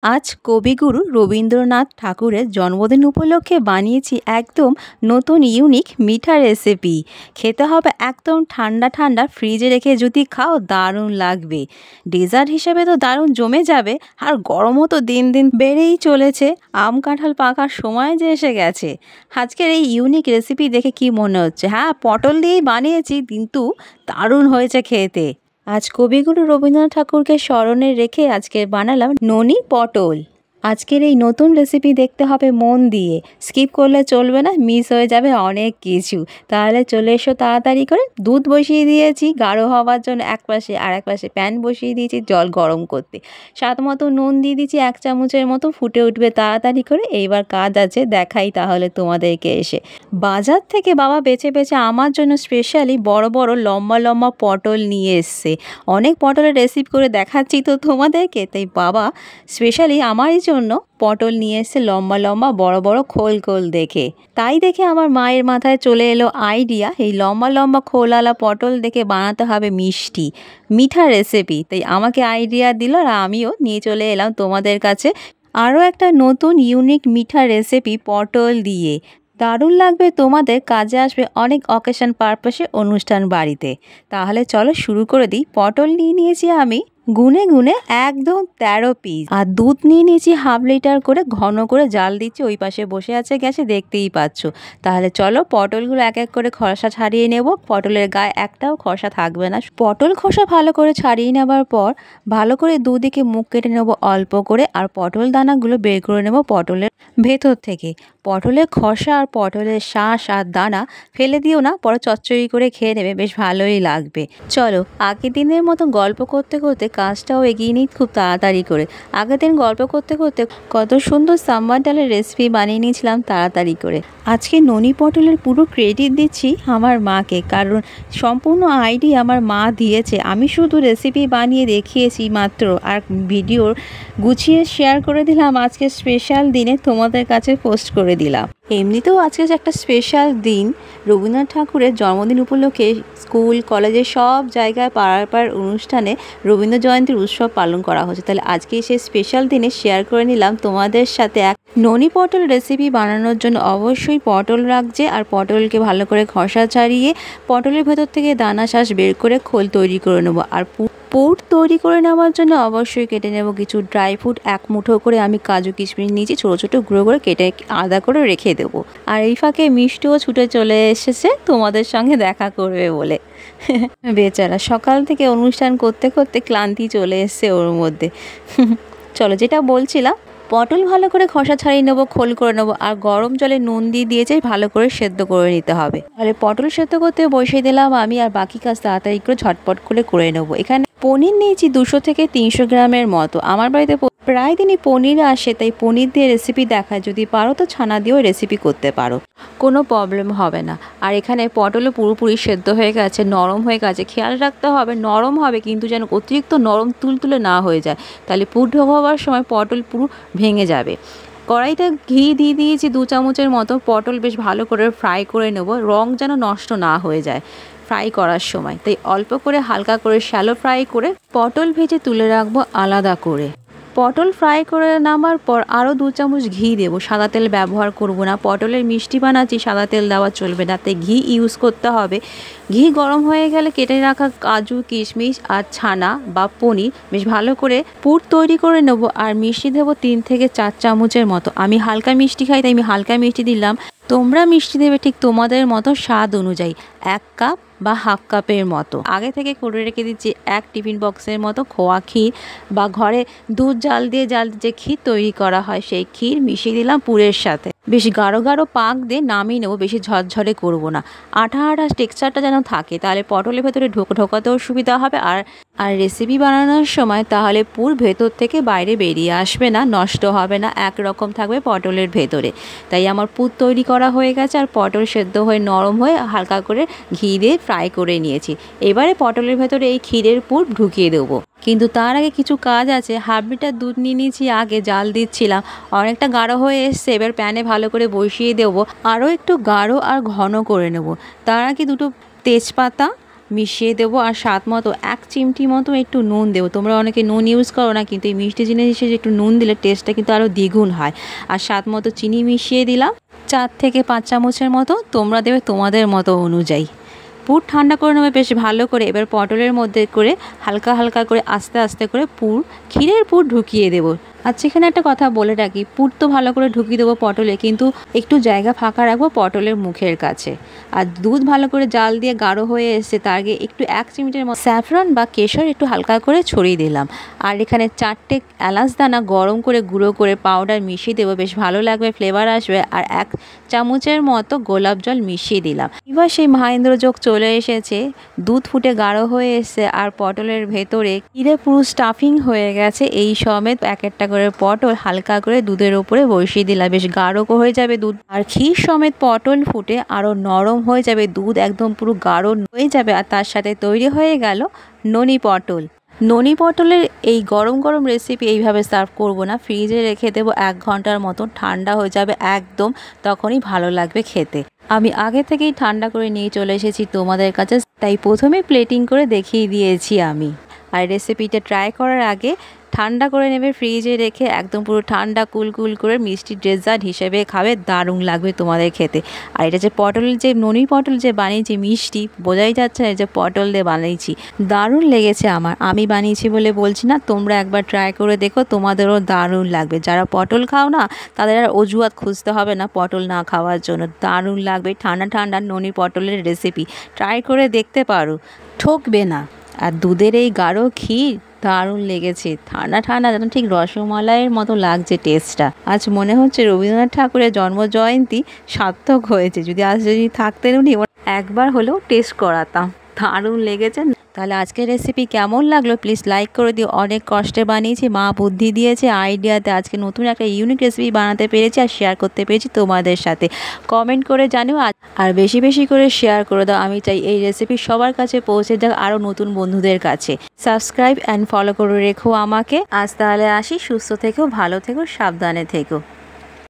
আজ কবিগুরু রবীন্দ্রনাথ ঠাকুরের জন্মদিন উপলক্ষে বানিয়েছি একদম নতুন ইউনিক মিঠা রেসিপি। খেতে হবে একদম ঠান্ডা ঠান্ডা, ফ্রিজে রেখে যদি খাও দারুণ লাগবে। ডেজার্ট হিসেবে তো দারুণ জমে যাবে। আর গরমও তো দিন দিন বেড়েই চলেছে, আম কাঁঠাল পাকার সময় যে এসে গেছে। আজকের এই ইউনিক রেসিপি দেখে কি মনে হচ্ছে? হ্যাঁ, পটল দিয়েই বানিয়েছি, কিন্তু দারুণ হয়েছে খেতে। আজ কবিগুরু রবীন্দ্রনাথ ঠাকুরকে স্মরণে রেখে আজকে বানালাম ননি পটল। আজকের এই নতুন রেসিপি দেখতে হবে মন দিয়ে, স্কিপ করলে চলবে না, মিস হয়ে যাবে অনেক কিছু। তাহলে চলে এসো তাড়াতাড়ি করে। দুধ বসিয়ে দিয়েছি গাঢ় হওয়ার জন্য এক পাশে, আর এক পাশে প্যান বসিয়ে দিয়েছি জল গরম করতে। স্বাদ মতো নুন দিয়ে দিয়েছি 1 চামচের মতো, ফুটে উঠবে তাড়াতাড়ি করে। এইবার কাজ আছে, দেখাই তাহলে তোমাদেরকে এসে। বাজার থেকে বাবা বেছে বেছে আমার জন্য স্পেশালি বড় বড় লম্বা লম্বা পটল নিয়ে এসছে। অনেক পটলের রেসিপি করে দেখাচ্ছি তো তোমাদেরকে, তাই বাবা স্পেশালি আমারই জন্য পটল নিয়ে এসছে লম্বা লম্বা বড় বড় খোল খোল দেখে। তাই দেখে আমার মায়ের মাথায় চলে এলো আইডিয়া, এই লম্বা লম্বা খোলওয়ালা পটল দেখে বানাতে হবে মিষ্টি মিঠা রেসিপি। তাই আমাকে আইডিয়া দিল, আর আমিও নিয়ে চলে এলাম তোমাদের কাছে আরও একটা নতুন ইউনিক মিঠা রেসিপি পটল দিয়ে। দারুণ লাগবে তোমাদের, কাজে আসবে অনেক অকেশন পারপাসে, অনুষ্ঠান বাড়িতে। তাহলে চলো শুরু করে দিই। পটল নিয়ে নিয়েছি আমি গুনে গুনে একদম 13 পিস, আর দুধ নিয়ে নিয়েছি ½ লিটার করে, ঘন করে জাল দিচ্ছি। ওই পাশে বসে আছে গ্যাসে, দেখতেই পাচ্ছ। তাহলে চলো পটলগুলো এক এক করে খোসা ছাড়িয়ে নেব। পটলের গায়ে একটাও খোসা থাকবে না। পটল খোসা ভালো করে ছাড়িয়ে নেবার পর ভালো করে দুদিকে মুখ কেটে নেব অল্প করে, আর পটল দানাগুলো বের করে নেব পটলের ভেতর থেকে। পটলের খোসা আর পটলের শাঁস আর দানা ফেলে দিও না, পরে চচ্চড়ি করে খেয়ে নেবে, বেশ ভালোই লাগবে। চলো আগের দিনের মতো গল্প করতে করতে কাজটাও এগিয়ে নিই খুব তাড়াতাড়ি করে। আগের দিন গল্প করতে করতে কত সুন্দর সাম্বার ডালের রেসিপি বানিয়ে নিয়েছিলাম তাড়াতাড়ি করে। আজকে ননি পটলের পুরো ক্রেডিট দিচ্ছি আমার মাকে, কারণ সম্পূর্ণ আইডিয়া আমার মা দিয়েছে। আমি শুধু রেসিপি বানিয়ে দেখিয়েছি মাত্র, আর ভিডিও গুছিয়ে শেয়ার করে দিলাম। আজকে স্পেশাল দিনে তোমাদের কাছে পোস্ট করে দিলাম। এমনিতেও আজকে একটা স্পেশাল দিন, রবীন্দ্রনাথ ঠাকুরের জন্মদিন উপলক্ষে স্কুল কলেজে সব জায়গায় পাড়ার অনুষ্ঠানে রবীন্দ্র জয়ন্তীর উৎসব পালন করা হচ্ছে। তাহলে আজকে সেই স্পেশাল দিনে শেয়ার করে নিলাম তোমাদের সাথে এক ননি পটল রেসিপি বানানোর জন্য অবশ্যই পটল রাখছে, আর পটলকে ভালো করে খোসা ছাড়িয়ে পটলের ভেতর থেকে দানা শাঁস বের করে খোল তৈরি করে নেবো। আর পুর তৈরি করে নেওয়ার জন্য অবশ্যই কেটে নেব কিছু ড্রাই ফ্রুট। 1 মুঠো করে আমি কাজু কিশমিশ নিয়েছি, ছোটো ছোটো গুঁড়ো করে কেটে আলাদা করে রেখে দেবো। আর এই ফাঁকে মিষ্টিও ছুটে চলে এসেছে তোমাদের সঙ্গে দেখা করবে বলে। বেচারা সকাল থেকে অনুষ্ঠান করতে করতে ক্লান্তি চলে এসছে ওর মধ্যে। চলো যেটা বলছিলাম, পটল ভালো করে খোসা ছাড়িয়ে নেবো, খোল করে নেবো, আর গরম জলে নুন দিয়ে দিয়েছে ভালো করে সেদ্ধ করে নিতে হবে। তাহলে পটল সেদ্ধ করতে বসিয়ে দিলাম আমি, আর বাকি কাজ তাড়াতাড়ি করে ঝটপট করে নেবো। এখানে পনির নিয়েছি 200 থেকে 300 গ্রামের মতো। আমার বাড়িতে প্রায় দিনই পনির আসে, তাই পনির দিয়ে রেসিপি দেখায়। যদি পারো তো ছানা দিয়েও রেসিপি করতে পারো, কোনো প্রবলেম হবে না। আর এখানে পটলও পুরোপুরি সেদ্ধ হয়ে গেছে, নরম হয়ে গেছে। খেয়াল রাখতে হবে নরম হবে, কিন্তু যেন অতিরিক্ত নরম তুলতুলে না হয়ে যায়, তাহলে পুর ঢোকাবার সময় পটল পুরো ভেঙে যাবে। কড়াইতে ঘি দিয়ে দিয়েছি 2 চামচের মতো। পটল বেশ ভালো করে ফ্রাই করে নেব, রং যেন নষ্ট না হয়ে যায় ফ্রাই করার সময়। তাই অল্প করে হালকা করে শ্যালো ফ্রাই করে পটল ভেজে তুলে রাখবো আলাদা করে। পটল ফ্রাই করে নামার পর আরও 2 চামচ ঘি দেবো। সাদা তেল ব্যবহার করব না, পটলের মিষ্টি বানাচ্ছি, সাদা তেল দেওয়া চলবে না, তাই ঘি ইউজ করতে হবে। ঘি গরম হয়ে গেলে কেটে রাখা কাজু কিশমিশ আর ছানা বা পনির বেশ ভালো করে পুর তৈরি করে নেব। আর মিষ্টি দেবো 3 থেকে 4 চামচের মতো। আমি হালকা মিষ্টি খাই, তাই আমি হালকা মিষ্টি দিলাম। তোমরা মিষ্টি দেবে ঠিক তোমাদের মতো স্বাদ অনুযায়ী, 1 কাপ বা ½ কাপের মতো। আগে থেকে করে রেখে দিচ্ছি 1 টিফিন বক্সের মতো খোয়া ক্ষীর, বা ঘরে দুধ জাল দিয়ে যে ক্ষীর তৈরি করা হয় সেই ক্ষীর মিশিয়ে দিলাম পুরের সাথে। বেশ গাঢ় গাঢ় পাক দিয়ে নামিয়ে নেবো, বেশি ঝরঝরে করব না। আঠা আঠা টেক্সচারটা যেন থাকে, তাহলে পটলের ভেতরে ঢোকাতেও সুবিধা হবে। আর রেসিপি বানানোর সময় তাহলে পুর ভেতর থেকে বাইরে বেরিয়ে আসবে না, নষ্ট হবে না, একরকম থাকবে পটলের ভেতরে। তাই আমার পুর তৈরি করা হয়ে গেছে, আর পটল সেদ্ধ হয়ে নরম হয়ে হালকা করে ঘি দিয়ে ফ্রাই করে নিয়েছি। এবারে পটলের ভেতরে এই ক্ষীরের পুর ঢুকিয়ে দেবো, কিন্তু তার আগে কিছু কাজ আছে। ½ লিটার দুধ নিয়ে নিয়েছি, আগে জাল দিচ্ছিলাম, অনেকটা গাঢ় হয়ে এসছে। এবার প্যানে ভালো করে বসিয়ে দেবো, আরও একটু গাঢ় আর ঘন করে নেব। তার আগে 2টো তেজপাতা মিশিয়ে দেবো আর স্বাদ মতো 1 চিমটি মতো একটু নুন দেবো। তোমরা অনেকে নুন ইউজ করো না, কিন্তু এই মিষ্টি জিনিসে একটু নুন দিলে টেস্টটা কিন্তু আরও দ্বিগুণ হয়। আর স্বাদ মতো চিনি মিশিয়ে দিলাম 4 থেকে 5 চামচের মতো, তোমরা দেবে তোমাদের মতো অনুযায়ী। পুর ঠান্ডা করে নেবে বেশ ভালো করে। এবার পটলের মধ্যে করে হালকা হালকা করে আস্তে আস্তে করে ক্ষীরের পুর ঢুকিয়ে দেবো। আচ্ছা, এখানে একটা কথা বলে রাখি, পুর তো ভালো করে ঢুকিয়ে দেবো পটলে, কিন্তু একটু জায়গা ফাঁকা রাখবো পটলের মুখের কাছে। আর দুধ ভালো করে জাল দিয়ে গাঢ় হয়ে এসছে, তার আগে একটু 1 চিমটির মতো স্যাফরন বা কেশর একটু হালকা করে ছড়িয়ে দিলাম। আর এখানে 4টে এলাচ দানা গরম করে গুঁড়ো করে পাউডার মিশিয়ে দেবো, বেশ ভালো লাগবে, ফ্লেভার আসবে। আর 1 চামচের মতো গোলাপ জল মিশিয়ে দিলাম। এবার সেই মহেন্দ্রযোগ চলে এসেছে, দুধ ফুটে গাঢ় হয়ে এসছে আর পটলের ভেতরে ক্ষীরে পুরো স্টাফিং হয়ে গেছে। এই সমেত 1-1টা করে পটল হালকা করে দুধের ওপরে বসিয়ে দিলাম, বেশ গাঢ় হয়ে যাবে দুধ। আর ক্ষীর সমেত পটল ফুটে আরও নরম হয়ে যাবে, দুধ একদম পুরো গাঢ় হয়ে যাবে। আর তার সাথে তৈরি হয়ে গেল ননি পটল। ননি পটলের এই গরম গরম রেসিপি এইভাবে সার্ভ করবো না, ফ্রিজে রেখে দেবো 1 ঘন্টার মতো, ঠান্ডা হয়ে যাবে একদম, তখনই ভালো লাগবে খেতে। আমি আগে থেকেই ঠান্ডা করে নিয়ে চলে এসেছি তোমাদের কাছে, তাই প্রথমে প্লেটিং করে দেখিয়ে দিয়েছি আমি। আর রেসিপিটা ট্রাই করার আগে ঠান্ডা করে নেবে ফ্রিজে রেখে, একদম পুরো ঠান্ডা কুল করে মিষ্টি ডেজার্ট হিসেবে খাবে, দারুণ লাগবে তোমাদের খেতে। আর এটা যে পটলের যে ননি পটল যে বানিয়েছি মিষ্টি, বোঝাই যাচ্ছে না যে পটল দিয়ে বানিয়েছি, দারুণ লেগেছে আমার। আমি বানিয়েছি বলে বলছি না, তোমরা একবার ট্রাই করে দেখো, তোমাদেরও দারুণ লাগবে। যারা পটল খাও না তাদের আর অজুহাত খুঁজতে হবে না পটল না খাওয়ার জন্য, দারুণ লাগবে। ঠান্ডা ঠান্ডা ননি পটলের রেসিপি ট্রাই করে দেখতে পারো, ঠকবে না। আর দুধের এই গাঢ় ক্ষীর দারুণ লেগেছে, ঠান্ডা ঠান্ডা যেন ঠিক রসমালাইয়ের মতো লাগছে টেস্টটা। আজ মনে হচ্ছে রবীন্দ্রনাথ ঠাকুরের জন্মজয়ন্তী সার্থক হয়েছে, যদি থাকতেন উনি একবার হলেও টেস্ট করাতাম, দারুণ লেগেছে। তাহলে আজকের রেসিপি কেমন লাগলো প্লিজ লাইক করে দিও। অনেক কষ্টে বানিয়েছি, মা বুদ্ধি দিয়েছে, আইডিয়াতে আজকে নতুন একটা ইউনিক রেসিপি বানাতে পেরেছি আর শেয়ার করতে পেরেছি তোমাদের সাথে। কমেন্ট করে জানিও আর বেশি বেশি করে শেয়ার করে দাও, আমি চাই এই রেসিপি সবার কাছে পৌঁছে যাক, আরও নতুন বন্ধুদের কাছে। সাবস্ক্রাইব অ্যান্ড ফলো করে রেখো আমাকে। আজ তাহলে আসি, সুস্থ থেকো, ভালো থেকো, সাবধানে থেকো।